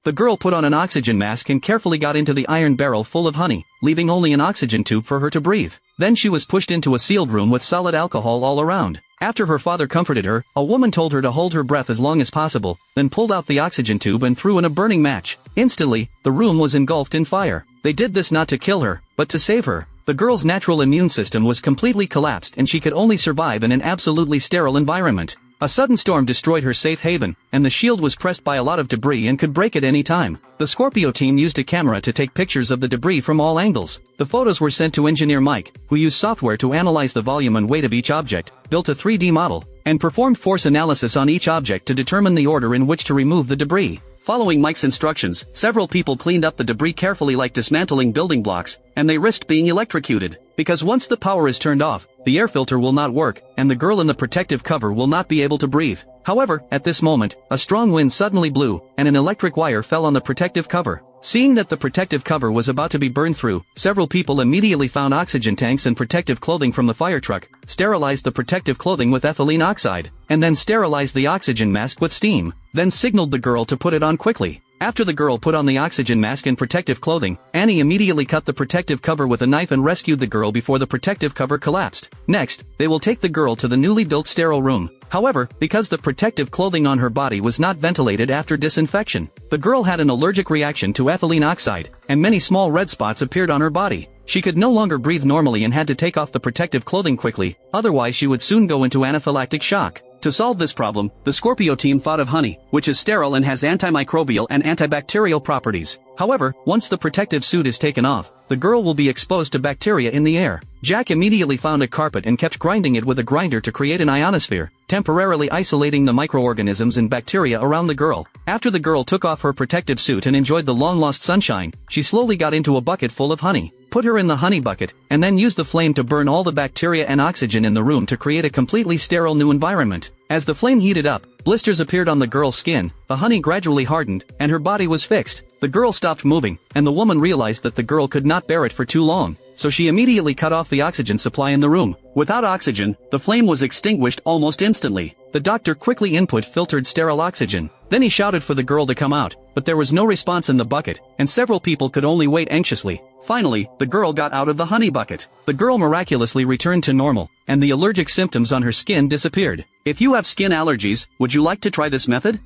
The girl put on an oxygen mask and carefully got into the iron barrel full of honey, leaving only an oxygen tube for her to breathe. Then she was pushed into a sealed room with solid alcohol all around. After her father comforted her, a woman told her to hold her breath as long as possible, then pulled out the oxygen tube and threw in a burning match. Instantly, the room was engulfed in fire. They did this not to kill her, but to save her. The girl's natural immune system was completely collapsed and she could only survive in an absolutely sterile environment. A sudden storm destroyed her safe haven, and the shield was pressed by a lot of debris and could break at any time. The Scorpio team used a camera to take pictures of the debris from all angles. The photos were sent to engineer Mike, who used software to analyze the volume and weight of each object, built a 3D model, and performed force analysis on each object to determine the order in which to remove the debris. Following Mike's instructions, several people cleaned up the debris carefully like dismantling building blocks, and they risked being electrocuted. Because once the power is turned off, the air filter will not work, and the girl in the protective cover will not be able to breathe. However, at this moment, a strong wind suddenly blew, and an electric wire fell on the protective cover. Seeing that the protective cover was about to be burned through, several people immediately found oxygen tanks and protective clothing from the fire truck, sterilized the protective clothing with ethylene oxide, and then sterilized the oxygen mask with steam, then signaled the girl to put it on quickly. After the girl put on the oxygen mask and protective clothing, Annie immediately cut the protective cover with a knife and rescued the girl before the protective cover collapsed. Next, they will take the girl to the newly built sterile room. However, because the protective clothing on her body was not ventilated after disinfection, the girl had an allergic reaction to ethylene oxide, and many small red spots appeared on her body. She could no longer breathe normally and had to take off the protective clothing quickly, otherwise she would soon go into anaphylactic shock. To solve this problem, the Scorpio team thought of honey, which is sterile and has antimicrobial and antibacterial properties. However, once the protective suit is taken off, the girl will be exposed to bacteria in the air. Jack immediately found a carpet and kept grinding it with a grinder to create an ionosphere, temporarily isolating the microorganisms and bacteria around the girl. After the girl took off her protective suit and enjoyed the long-lost sunshine, she slowly got into a bucket full of honey, put her in the honey bucket, and then used the flame to burn all the bacteria and oxygen in the room to create a completely sterile new environment. As the flame heated up, blisters appeared on the girl's skin, the honey gradually hardened, and her body was fixed. The girl stopped moving, and the woman realized that the girl could not bear it for too long, so she immediately cut off the oxygen supply in the room. Without oxygen, the flame was extinguished almost instantly. The doctor quickly input filtered sterile oxygen. Then he shouted for the girl to come out, but there was no response in the bucket, and several people could only wait anxiously. Finally, the girl got out of the honey bucket. The girl miraculously returned to normal, and the allergic symptoms on her skin disappeared. If you have skin allergies, would you like to try this method?